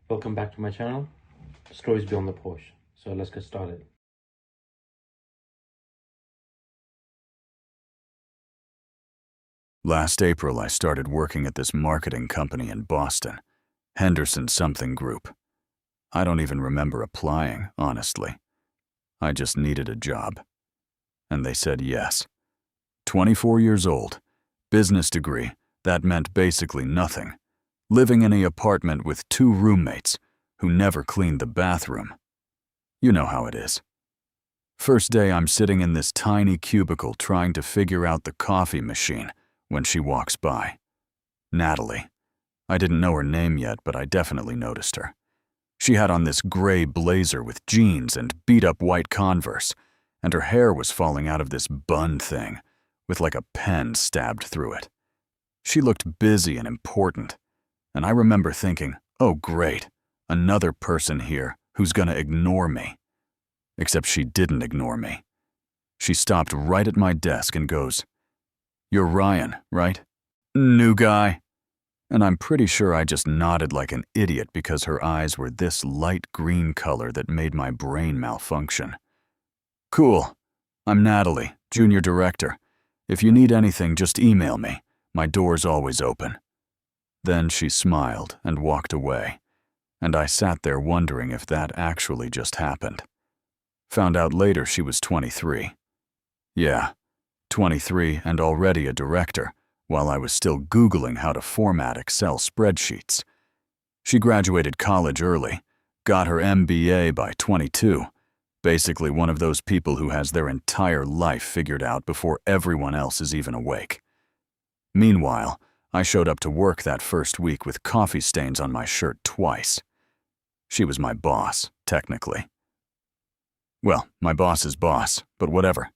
Welcome back to my channel, Stories Beyond the Porsche. So let's get started. Last April, I started working at this marketing company in Boston, Henderson something group. I don't even remember applying, honestly. I just needed a job. And they said yes. 24 years old, business degree, that meant basically nothing. Living in an apartment with 2 roommates who never cleaned the bathroom. You know how it is. First day, I'm sitting in this tiny cubicle trying to figure out the coffee machine when she walks by. Natalie. I didn't know her name yet, but I definitely noticed her. She had on this gray blazer with jeans and beat-up white Converse, and her hair was falling out of this bun thing, with like a pen stabbed through it. She looked busy and important, and I remember thinking, oh great, another person here who's gonna ignore me. Except she didn't ignore me. She stopped right at my desk and goes, "You're Ryan, right? New guy." And I'm pretty sure I just nodded like an idiot because her eyes were this light green color that made my brain malfunction. "Cool. I'm Natalie, junior director. If you need anything, just email me. My door's always open." Then she smiled and walked away, and I sat there wondering if that actually just happened. Found out later she was 23. Yeah, 23 and already a director, while I was still Googling how to format Excel spreadsheets. She graduated college early, got her MBA by 22, basically one of those people who has their entire life figured out before everyone else is even awake. Meanwhile, I showed up to work that first week with coffee stains on my shirt twice. She was my boss, technically. Well, my boss's boss, but whatever.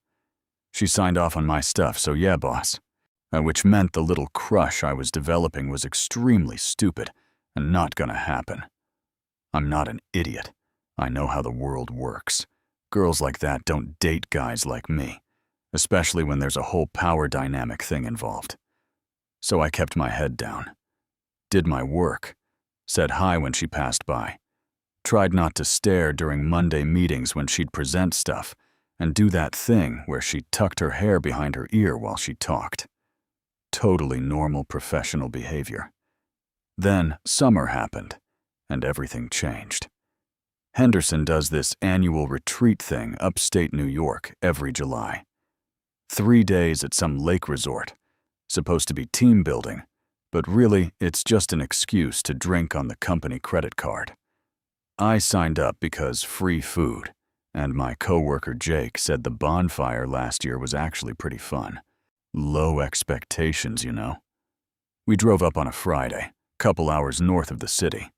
She signed off on my stuff, so yeah, boss. Which meant the little crush I was developing was extremely stupid and not gonna happen. I'm not an idiot. I know how the world works. Girls like that don't date guys like me, especially when there's a whole power dynamic thing involved. So I kept my head down, did my work, said hi when she passed by, tried not to stare during Monday meetings when she'd present stuff, and do that thing where she tucked her hair behind her ear while she talked. Totally normal professional behavior. Then summer happened, and everything changed. Henderson does this annual retreat thing upstate New York every July. 3 days at some lake resort, supposed to be team building, but really it's just an excuse to drink on the company credit card. I signed up because free food, and my coworker Jake said the bonfire last year was actually pretty fun. Low expectations, you know. We drove up on a Friday, couple hours north of the city.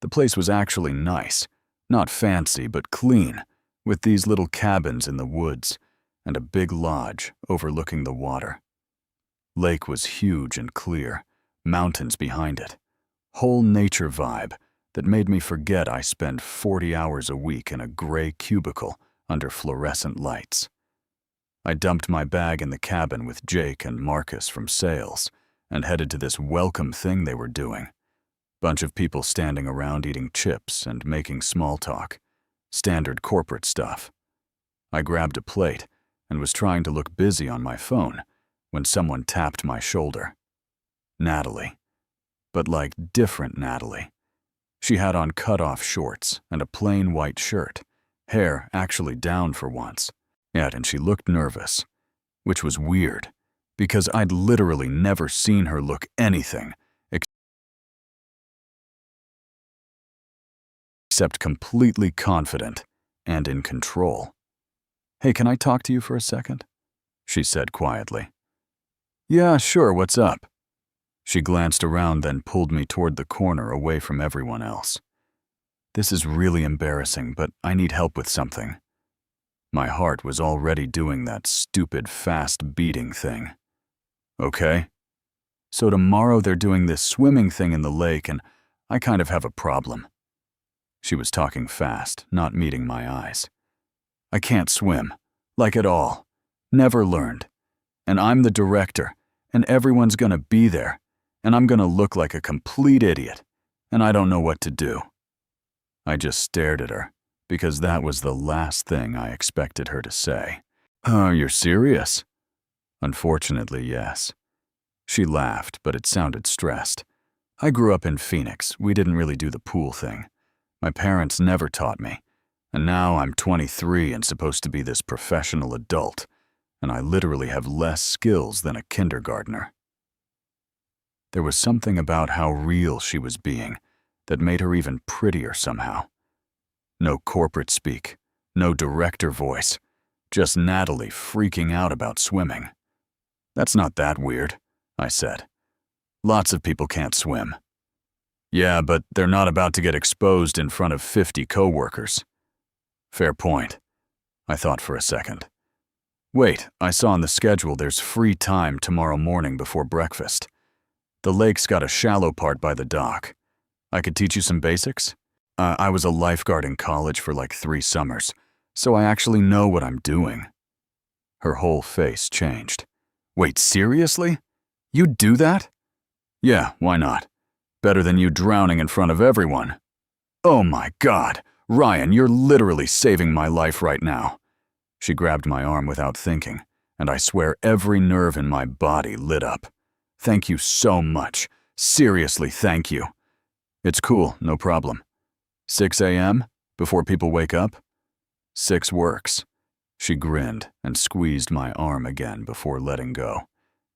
The place was actually nice, not fancy but clean, with these little cabins in the woods and a big lodge overlooking the water. Lake was huge and clear, mountains behind it. Whole nature vibe that made me forget I spend 40 hours a week in a gray cubicle under fluorescent lights. I dumped my bag in the cabin with Jake and Marcus from sales and headed to this welcome thing they were doing. Bunch of people standing around eating chips and making small talk. Standard corporate stuff. I grabbed a plate and was trying to look busy on my phone when someone tapped my shoulder. Natalie. But like different Natalie. She had on cut-off shorts and a plain white shirt, hair actually down for once. And she looked nervous, which was weird, because I'd literally never seen her look anything except completely confident and in control. "Hey, can I talk to you for a second?" she said quietly. "Yeah, sure, what's up?" She glanced around, then pulled me toward the corner away from everyone else. "This is really embarrassing, but I need help with something." My heart was already doing that stupid fast beating thing. "Okay." "So tomorrow they're doing this swimming thing in the lake and I kind of have a problem." She was talking fast, not meeting my eyes. "I can't swim. Like at all. Never learned. And I'm the director, and everyone's gonna be there, and I'm gonna look like a complete idiot, and I don't know what to do." I just stared at her, because that was the last thing I expected her to say. Oh, you're serious? Unfortunately, yes. She laughed, but it sounded stressed. I grew up in Phoenix. We didn't really do the pool thing. My parents never taught me. And now I'm 23 and supposed to be this professional adult, and I literally have less skills than a kindergartner. There was something about how real she was being that made her even prettier somehow. No corporate speak, no director voice, just Natalie freaking out about swimming. That's not that weird, I said. Lots of people can't swim. Yeah, but they're not about to get exposed in front of 50 coworkers. Fair point. I thought for a second. Wait, I saw on the schedule there's free time tomorrow morning before breakfast. The lake's got a shallow part by the dock. I could teach you some basics? I was a lifeguard in college for like 3 summers, so I actually know what I'm doing. Her whole face changed. Wait, seriously? You'd do that? Yeah, why not? Better than you drowning in front of everyone. Oh my God, Ryan, you're literally saving my life right now. She grabbed my arm without thinking, and I swear every nerve in my body lit up. Thank you so much. Seriously, thank you. It's cool, no problem. 6 a.m. before people wake up? 6 works. She grinned and squeezed my arm again before letting go.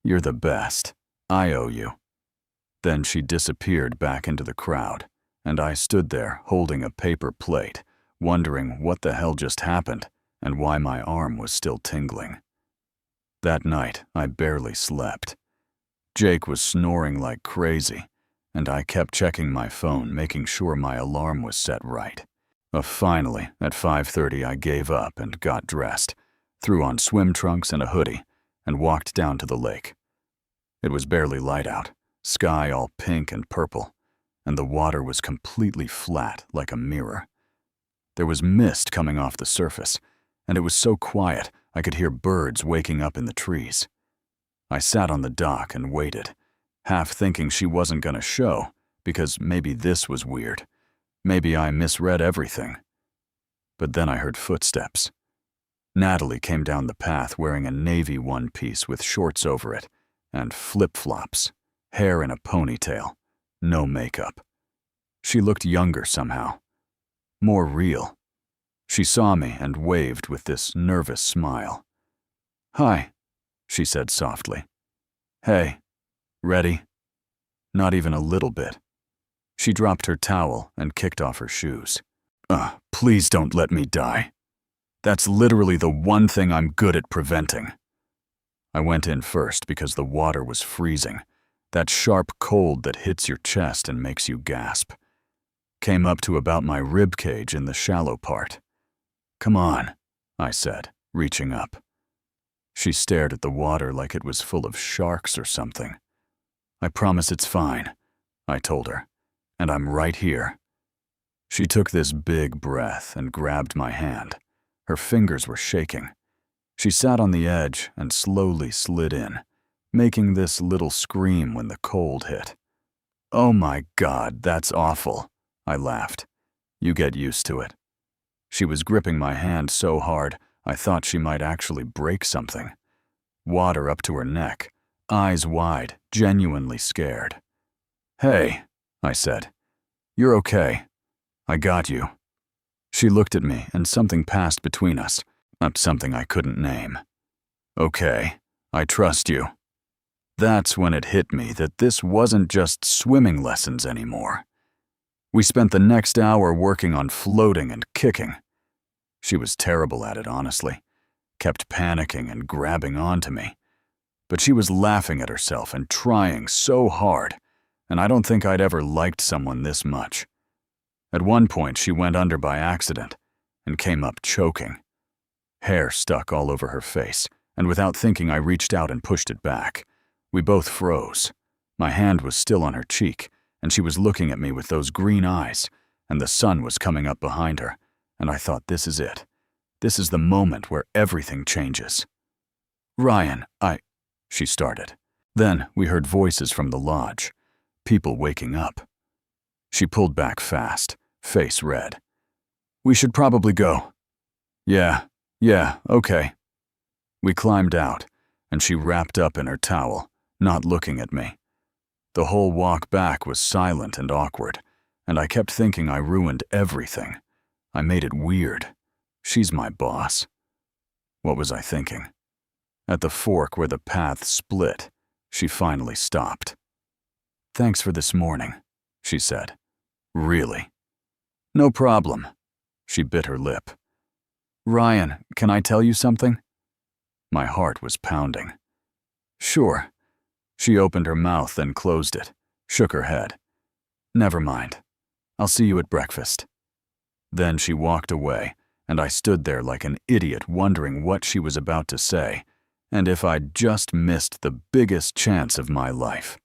You're the best. I owe you. Then she disappeared back into the crowd, and I stood there holding a paper plate, wondering what the hell just happened and why my arm was still tingling. That night, I barely slept. Jake was snoring like crazy, and I kept checking my phone, making sure my alarm was set right. Finally, at 5:30, I gave up and got dressed, threw on swim trunks and a hoodie, and walked down to the lake. It was barely light out, sky all pink and purple, and the water was completely flat like a mirror. There was mist coming off the surface, and it was so quiet I could hear birds waking up in the trees. I sat on the dock and waited, half thinking she wasn't gonna show, because maybe this was weird. Maybe I misread everything. But then I heard footsteps. Natalie came down the path wearing a navy one-piece with shorts over it, and flip-flops, hair in a ponytail, no makeup. She looked younger somehow, more real. She saw me and waved with this nervous smile. "Hi," she said softly. "Hey, ready?" Not even a little bit. She dropped her towel and kicked off her shoes. Please don't let me die. That's literally the one thing I'm good at preventing." I went in first because the water was freezing, that sharp cold that hits your chest and makes you gasp. Came up to about my rib cage in the shallow part. "Come on," I said, reaching up. She stared at the water like it was full of sharks or something. "I promise it's fine," I told her, "and I'm right here." She took this big breath and grabbed my hand. Her fingers were shaking. She sat on the edge and slowly slid in, making this little scream when the cold hit. "Oh my God, that's awful," I laughed. "You get used to it." She was gripping my hand so hard, I thought she might actually break something. Water up to her neck, eyes wide, genuinely scared. "Hey," I said. "You're okay. I got you." She looked at me and something passed between us, something I couldn't name. "Okay, I trust you." That's when it hit me that this wasn't just swimming lessons anymore. We spent the next hour working on floating and kicking. She was terrible at it, honestly. Kept panicking and grabbing onto me. But she was laughing at herself and trying so hard, and I don't think I'd ever liked someone this much. At one point, she went under by accident and came up choking. Hair stuck all over her face, and without thinking, I reached out and pushed it back. We both froze. My hand was still on her cheek, and she was looking at me with those green eyes, and the sun was coming up behind her, and I thought, this is it. This is the moment where everything changes. "Ryan, she started. Then we heard voices from the lodge, people waking up. She pulled back fast, face red. We should probably go. Yeah, okay. We climbed out, and she wrapped up in her towel, not looking at me. The whole walk back was silent and awkward, and I kept thinking I ruined everything. I made it weird. She's my boss. What was I thinking? At the fork where the paths split, she finally stopped. "Thanks for this morning," she said. "Really?" "No problem." She bit her lip. "Ryan, can I tell you something?" My heart was pounding. "Sure." She opened her mouth, then closed it, shook her head. "Never mind. I'll see you at breakfast." Then she walked away, and I stood there like an idiot wondering what she was about to say, and if I'd just missed the biggest chance of my life.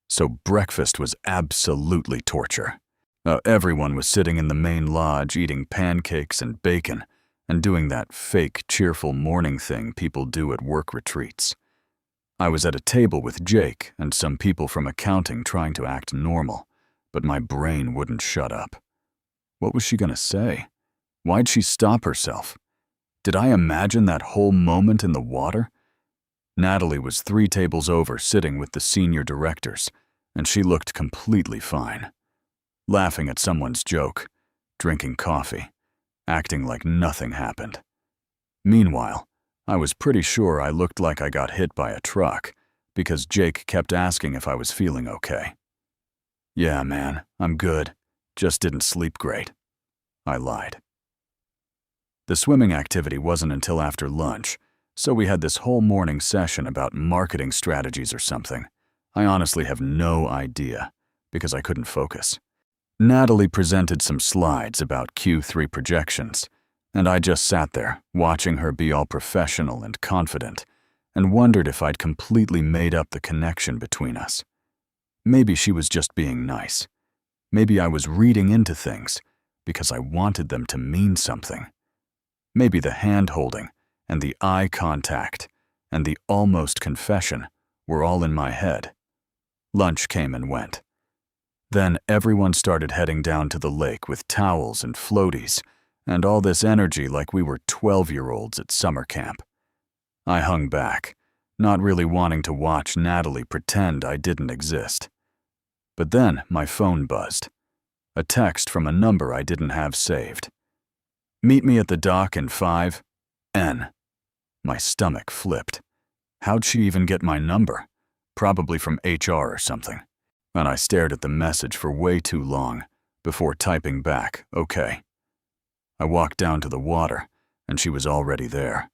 So breakfast was absolutely torture. Everyone was sitting in the main lodge eating pancakes and bacon and doing that fake, cheerful morning thing people do at work retreats. I was at a table with Jake and some people from accounting trying to act normal, but my brain wouldn't shut up. What was she gonna say? Why'd she stop herself? Did I imagine that whole moment in the water? Natalie was 3 tables over sitting with the senior directors, and she looked completely fine. Laughing at someone's joke, drinking coffee, acting like nothing happened. Meanwhile, I was pretty sure I looked like I got hit by a truck because Jake kept asking if I was feeling okay. "Yeah, man, I'm good. Just didn't sleep great." I lied. The swimming activity wasn't until after lunch, so we had this whole morning session about marketing strategies or something. I honestly have no idea, because I couldn't focus. Natalie presented some slides about Q3 projections, and I just sat there, watching her be all professional and confident, and wondered if I'd completely made up the connection between us. Maybe she was just being nice. Maybe I was reading into things, because I wanted them to mean something. Maybe the hand-holding, and the eye contact, and the almost confession were all in my head. Lunch came and went. Then everyone started heading down to the lake with towels and floaties, and all this energy like we were 12-year-olds at summer camp. I hung back, not really wanting to watch Natalie pretend I didn't exist. But then my phone buzzed. A text from a number I didn't have saved. "Meet me at the dock in 5 N." My stomach flipped. How'd she even get my number? Probably from HR or something. And I stared at the message for way too long before typing back, "Okay." I walked down to the water, and she was already there,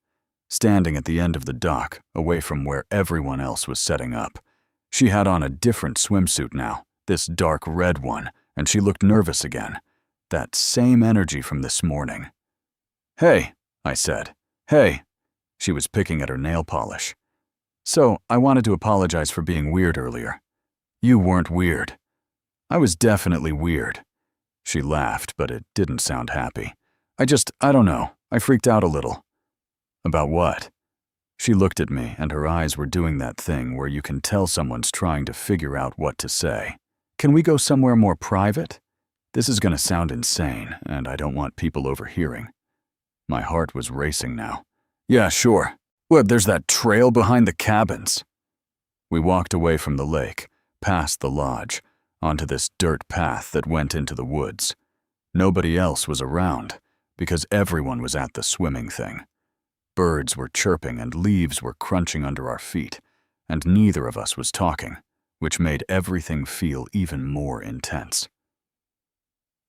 standing at the end of the dock, away from where everyone else was setting up. She had on a different swimsuit now, this dark red one, and she looked nervous again. That same energy from this morning. "Hey," I said. "Hey." She was picking at her nail polish. "So, I wanted to apologize for being weird earlier." "You weren't weird." "I was definitely weird." She laughed, but it didn't sound happy. I don't know, I freaked out a little." "About what?" She looked at me, and her eyes were doing that thing where you can tell someone's trying to figure out what to say. "Can we go somewhere more private? This is gonna sound insane, and I don't want people overhearing." My heart was racing now. "Yeah, sure. Well, there's that trail behind the cabins." We walked away from the lake, past the lodge, onto this dirt path that went into the woods. Nobody else was around, because everyone was at the swimming thing. Birds were chirping and leaves were crunching under our feet, and neither of us was talking, which made everything feel even more intense.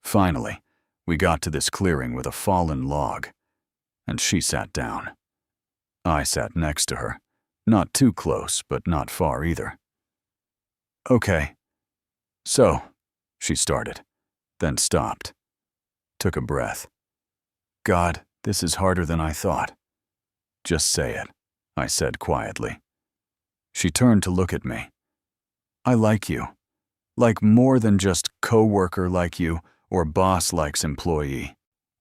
Finally, we got to this clearing with a fallen log, and she sat down. I sat next to her, not too close, but not far either. "Okay. So," she started, then stopped, took a breath. "God, this is harder than I thought." "Just say it," I said quietly. She turned to look at me. "I like you. Like more than just co-worker like you or boss likes employee.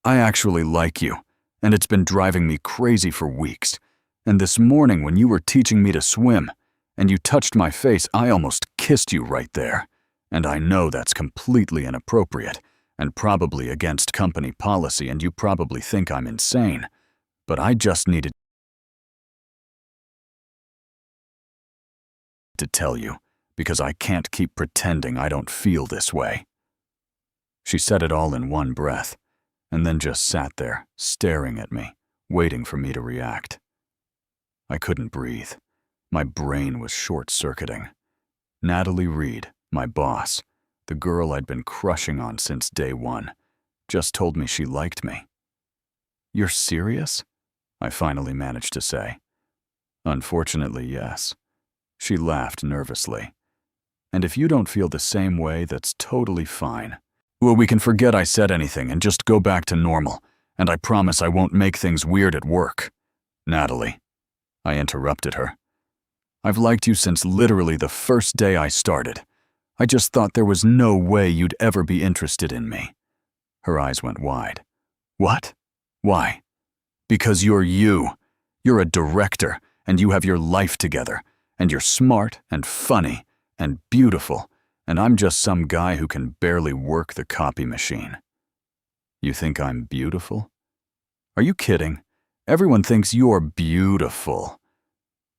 I actually like you, and it's been driving me crazy for weeks. And this morning when you were teaching me to swim, and you touched my face, I almost kissed you right there. And I know that's completely inappropriate, and probably against company policy, and you probably think I'm insane. But I just needed to tell you, because I can't keep pretending I don't feel this way." She said it all in one breath, and then just sat there, staring at me, waiting for me to react. I couldn't breathe. My brain was short-circuiting. Natalie Reed, my boss, the girl I'd been crushing on since day one, just told me she liked me. "You're serious?" I finally managed to say. "Unfortunately, yes." She laughed nervously. "And if you don't feel the same way, that's totally fine. Well, we can forget I said anything and just go back to normal, and I promise I won't make things weird at work." "Natalie," I interrupted her. "I've liked you since literally the first day I started. I just thought there was no way you'd ever be interested in me." Her eyes went wide. "What? Why?" "Because you're you. You're a director, and you have your life together, and you're smart and funny and beautiful, and I'm just some guy who can barely work the copy machine." "You think I'm beautiful?" "Are you kidding? Everyone thinks you're beautiful."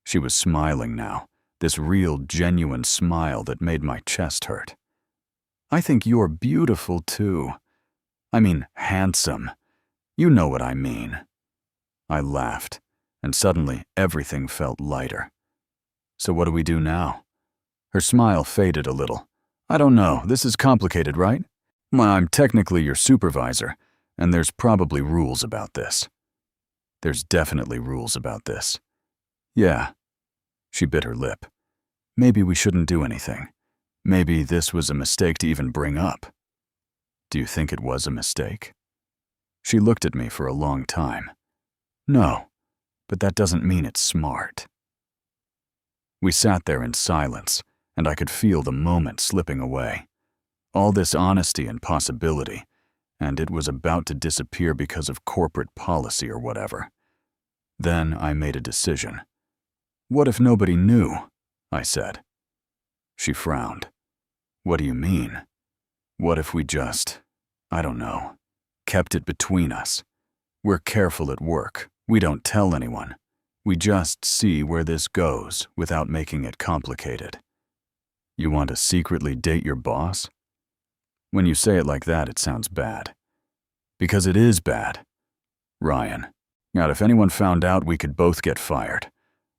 She was smiling now, this real, genuine smile that made my chest hurt. "I think you're beautiful, too. I mean, handsome. You know what I mean." I laughed, and suddenly everything felt lighter. "So what do we do now?" Her smile faded a little. "I don't know. This is complicated, right? Well, I'm technically your supervisor, and there's probably rules about this." "There's definitely rules about this." "Yeah." She bit her lip. "Maybe we shouldn't do anything. Maybe this was a mistake to even bring up." "Do you think it was a mistake?" She looked at me for a long time. "No, but that doesn't mean it's smart." We sat there in silence, and I could feel the moment slipping away. All this honesty and possibility, and it was about to disappear because of corporate policy or whatever. Then I made a decision. "What if nobody knew?" I said. She frowned. "What do you mean?" "What if we just, I don't know, kept it between us? We're careful at work. We don't tell anyone. We just see where this goes without making it complicated." "You want to secretly date your boss?" When you say it like that, it sounds bad. Because it is bad. Ryan. Now, if anyone found out, we could both get fired.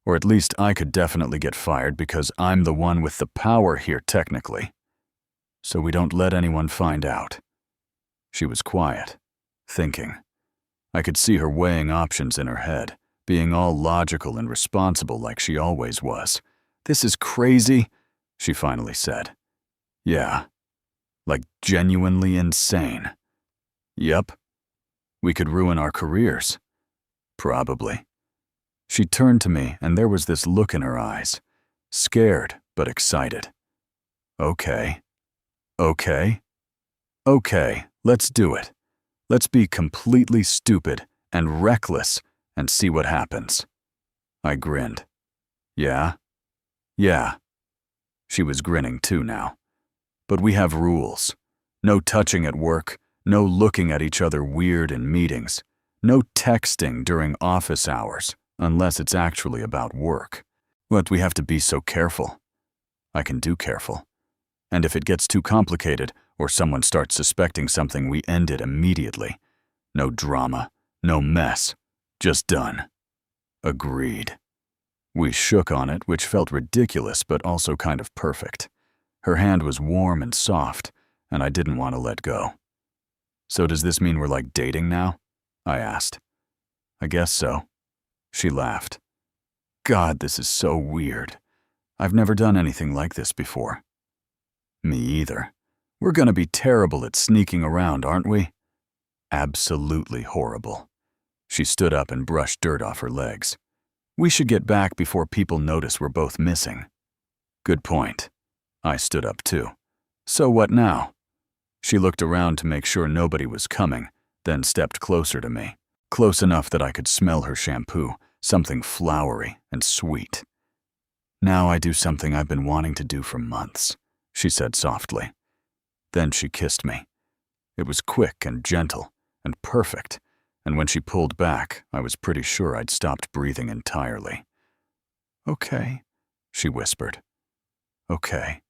Or at least I could definitely get fired because I'm the one with the power here technically. So we don't let anyone find out. She was quiet, thinking. I could see her weighing options in her head, being all logical and responsible like she always was. "This is crazy," she finally said. "Yeah. Like genuinely insane." "Yep. We could ruin our careers." "Probably." She turned to me, and there was this look in her eyes. Scared, but excited. "Okay. Okay. Okay, let's do it. Let's be completely stupid and reckless and see what happens." I grinned. "Yeah? Yeah." She was grinning too now. "But we have rules. No touching at work, no looking at each other weird in meetings, no texting during office hours, unless it's actually about work. But we have to be so careful." I can do careful. "And if it gets too complicated or someone starts suspecting something, we end it immediately. No drama, no mess, just done." Agreed. We shook on it, which felt ridiculous but also kind of perfect. Her hand was warm and soft, and I didn't want to let go. "So does this mean we're like dating now?" I asked. "I guess so." She laughed. "God, this is so weird. I've never done anything like this before." "Me either. We're gonna be terrible at sneaking around, aren't we?" "Absolutely horrible." She stood up and brushed dirt off her legs. "We should get back before people notice we're both missing." "Good point." I stood up too. "So what now?" She looked around to make sure nobody was coming, then stepped closer to me, close enough that I could smell her shampoo, something flowery and sweet. "Now I do something I've been wanting to do for months," she said softly. Then she kissed me. It was quick and gentle and perfect, and when she pulled back, I was pretty sure I'd stopped breathing entirely. "Okay," she whispered. "Okay,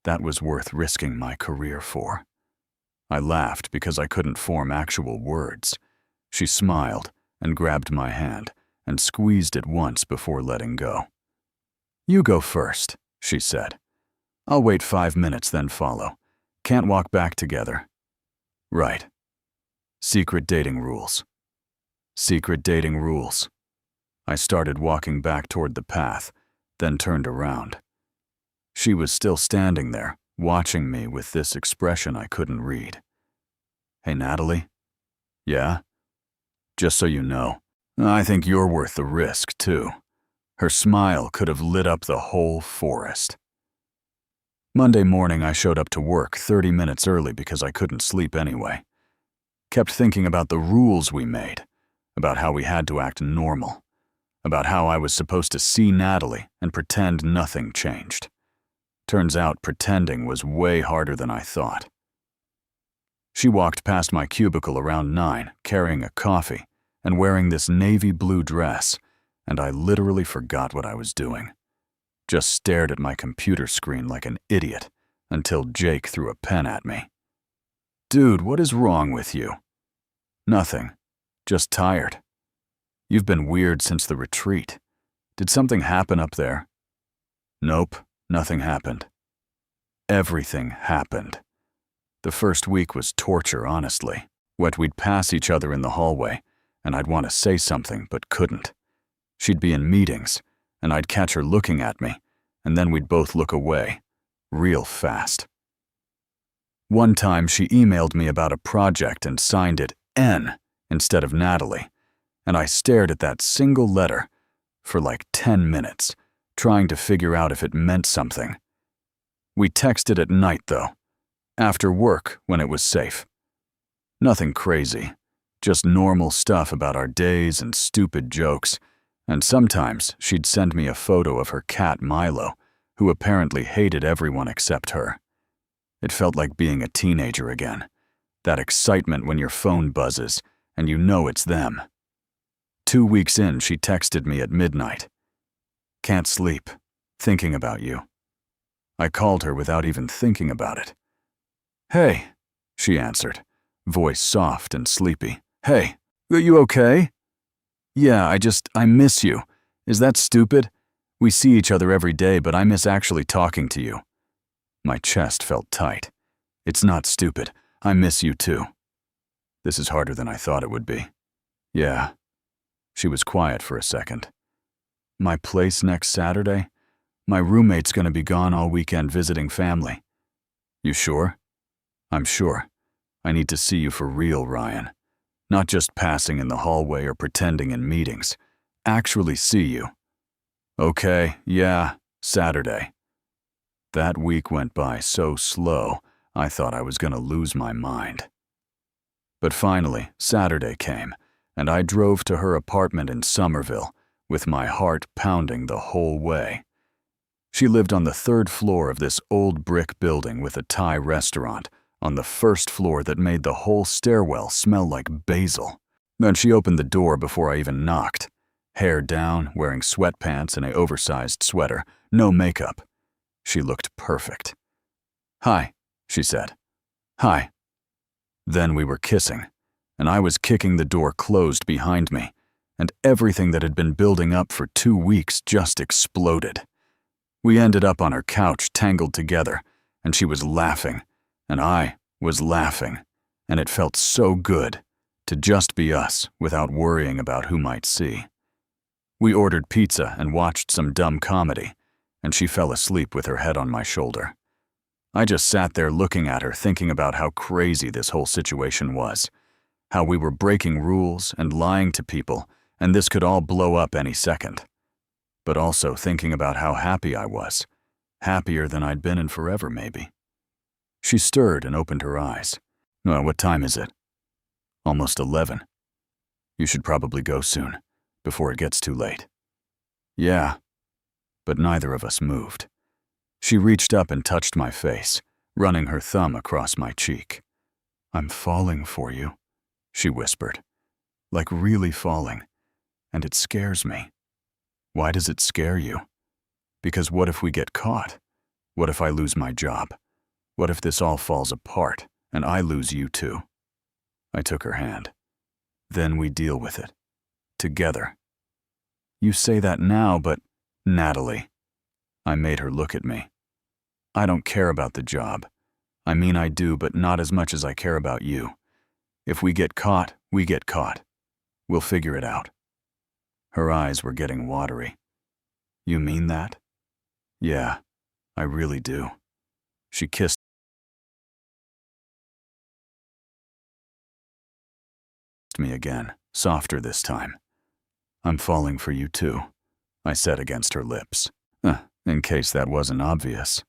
that was worth risking my career for." I laughed because I couldn't form actual words. She smiled and grabbed my hand and squeezed it once before letting go. "You go first," she said. "I'll wait 5 minutes, then follow. Can't walk back together." "Right. Secret dating rules. Secret dating rules." I started walking back toward the path, then turned around. She was still standing there, watching me with this expression I couldn't read. "Hey, Natalie?" "Yeah? Just so you know, I think you're worth the risk, too." Her smile could have lit up the whole forest. Monday morning, I showed up to work 30 minutes early because I couldn't sleep anyway. Kept thinking about the rules we made, about how we had to act normal, about how I was supposed to see Natalie and pretend nothing changed. Turns out pretending was way harder than I thought. She walked past my cubicle around 9, carrying a coffee and wearing this navy blue dress, and I literally forgot what I was doing. Just stared at my computer screen like an idiot until Jake threw a pen at me. "Dude, what is wrong with you?" "Nothing. Just tired." "You've been weird since the retreat. Did something happen up there?" "Nope, nothing happened." Everything happened. The first week was torture, honestly. We'd pass each other in the hallway, and I'd want to say something but couldn't. She'd be in meetings, and I'd catch her looking at me, and then we'd both look away, real fast. One time she emailed me about a project and signed it N instead of Natalie, and I stared at that single letter for like 10 minutes, trying to figure out if it meant something. We texted at night, though, after work when it was safe. Nothing crazy, just normal stuff about our days and stupid jokes, and sometimes she'd send me a photo of her cat Milo, who apparently hated everyone except her. It felt like being a teenager again, that excitement when your phone buzzes and you know it's them. 2 weeks in, she texted me at midnight. "Can't sleep, thinking about you." I called her without even thinking about it. "Hey," she answered, voice soft and sleepy. "Hey, are you okay?" "Yeah, I miss you. Is that stupid? We see each other every day, but I miss actually talking to you." My chest felt tight. "It's not stupid. I miss you too." "This is harder than I thought it would be." "Yeah." She was quiet for a second. "My place next Saturday? My roommate's gonna be gone all weekend visiting family." "You sure?" "I'm sure. I need to see you for real, Ryan. Not just passing in the hallway or pretending in meetings. Actually see you." "Okay, yeah, Saturday." That week went by so slow, I thought I was gonna lose my mind. But finally, Saturday came, and I drove to her apartment in Somerville, with my heart pounding the whole way. She lived on the 3rd floor of this old brick building with a Thai restaurant on the 1st floor that made the whole stairwell smell like basil. Then she opened the door before I even knocked. Hair down, wearing sweatpants and an oversized sweater, no makeup. She looked perfect. "Hi," she said. "Hi." Then we were kissing, and I was kicking the door closed behind me, and everything that had been building up for 2 weeks just exploded. We ended up on her couch tangled together, and she was laughing, and I was laughing, and it felt so good to just be us without worrying about who might see. We ordered pizza and watched some dumb comedy, and she fell asleep with her head on my shoulder. I just sat there looking at her, thinking about how crazy this whole situation was, how we were breaking rules and lying to people, and this could all blow up any second. But also thinking about how happy I was, happier than I'd been in forever, maybe. She stirred and opened her eyes. "Well, what time is it?" "Almost 11. You should probably go soon, before it gets too late." "Yeah." But neither of us moved. She reached up and touched my face, running her thumb across my cheek. I'm falling for you, she whispered. Like really falling. And it scares me. Why does it scare you? Because what if we get caught? What if I lose my job? What if this all falls apart and I lose you too? I took her hand. Then we deal with it. Together. You say that now, but Natalie. I made her look at me. I don't care about the job. I mean I do, but not as much as I care about you. If we get caught, we get caught. We'll figure it out. Her eyes were getting watery. You mean that? Yeah, I really do. She kissed me again, softer this time. I'm falling for you too, I said against her lips. In case that wasn't obvious.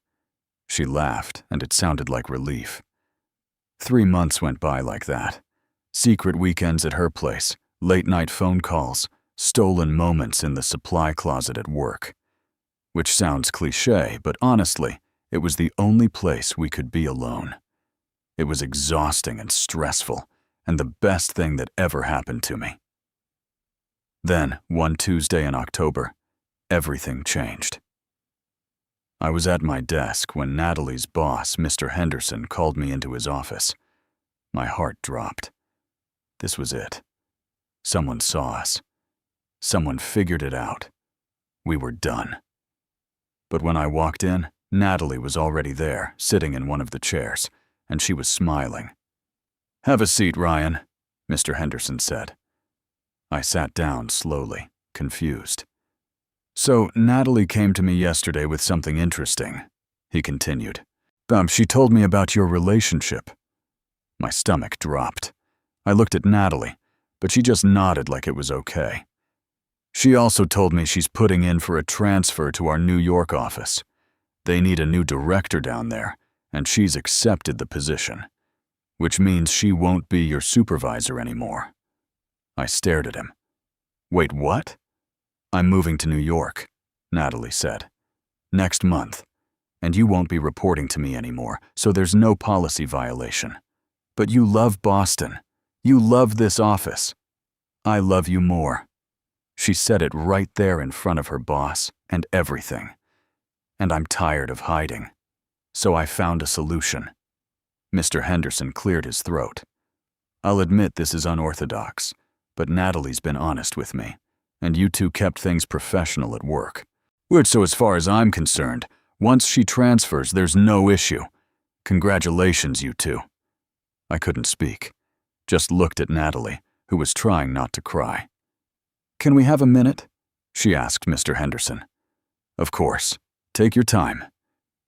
She laughed, and it sounded like relief. 3 months went by like that. Secret weekends at her place, late-night phone calls, stolen moments in the supply closet at work. Which sounds cliché, but honestly, it was the only place we could be alone. It was exhausting and stressful, and the best thing that ever happened to me. Then, one Tuesday in October, everything changed. I was at my desk when Natalie's boss, Mr. Henderson, called me into his office. My heart dropped. This was it. Someone saw us. Someone figured it out. We were done. But when I walked in, Natalie was already there, sitting in one of the chairs, and she was smiling. "Have a seat, Ryan," Mr. Henderson said. I sat down slowly, confused. "So Natalie came to me yesterday with something interesting," he continued. She told me about your relationship." My stomach dropped. I looked at Natalie, but she just nodded like it was okay. "She also told me she's putting in for a transfer to our New York office. They need a new director down there, and she's accepted the position, which means she won't be your supervisor anymore." I stared at him. "Wait, what?" "I'm moving to New York," Natalie said. "Next month. And you won't be reporting to me anymore, so there's no policy violation. But you love Boston. You love this office. I love you more." She said it right there in front of her boss and everything. And I'm tired of hiding. So I found a solution. Mr. Henderson cleared his throat. "I'll admit this is unorthodox, but Natalie's been honest with me, and you two kept things professional at work. So as far as I'm concerned, once she transfers, there's no issue. Congratulations, you two." I couldn't speak, just looked at Natalie, who was trying not to cry. "Can we have a minute?" she asked Mr. Henderson. "Of course. Take your time."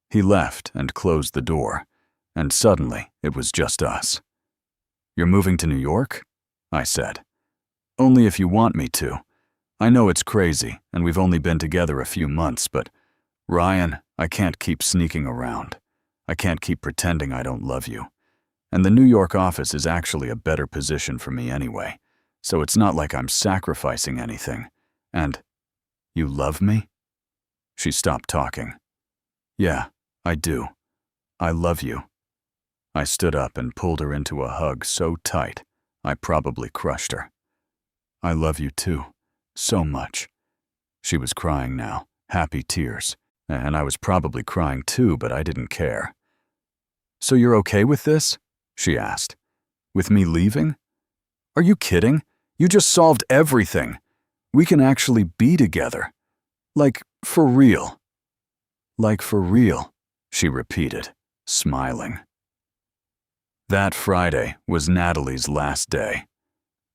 He left and closed the door, and suddenly it was just us. "You're moving to New York?" I said. "Only if you want me to. I know it's crazy, and we've only been together a few months, but Ryan, I can't keep sneaking around. I can't keep pretending I don't love you. And the New York office is actually a better position for me anyway, so it's not like I'm sacrificing anything. And you love me?" She stopped talking. "Yeah, I do. I love you." I stood up and pulled her into a hug so tight, I probably crushed her. "I love you too, so much." She was crying now, happy tears, and I was probably crying too, but I didn't care. "So you're okay with this?" she asked. "With me leaving?" "Are you kidding? You just solved everything. We can actually be together. Like, for real." "Like for real," she repeated, smiling. That Friday was Natalie's last day.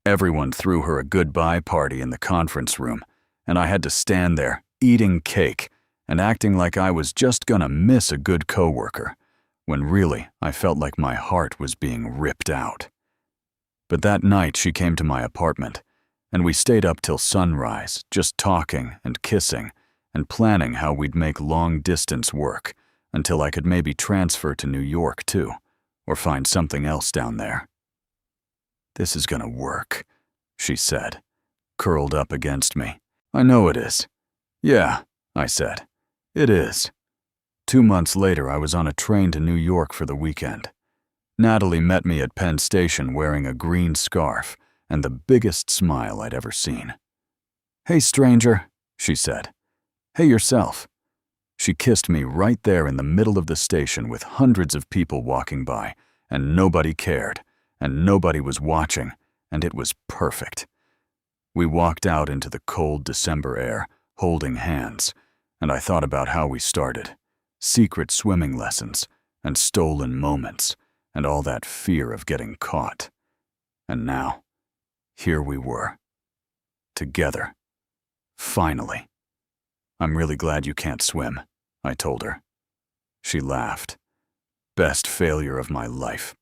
Everyone threw her a goodbye party in the conference room, and I had to stand there, eating cake, and acting like I was just gonna miss a good coworker, when really I felt like my heart was being ripped out. But that night she came to my apartment, and we stayed up till sunrise, just talking and kissing, and planning how we'd make long-distance work, until I could maybe transfer to New York too, or find something else down there. "This is gonna work," she said, curled up against me. "I know it is." "Yeah," I said, "it is." 2 months later, I was on a train to New York for the weekend. Natalie met me at Penn Station wearing a green scarf and the biggest smile I'd ever seen. "Hey, stranger," she said. "Hey, yourself." She kissed me right there in the middle of the station with hundreds of people walking by, and nobody cared, and nobody was watching, and it was perfect. We walked out into the cold December air, holding hands, and I thought about how we started. Secret swimming lessons, and stolen moments, and all that fear of getting caught. And now, here we were. Together. Finally. "I'm really glad you can't swim," I told her. She laughed. "Best failure of my life."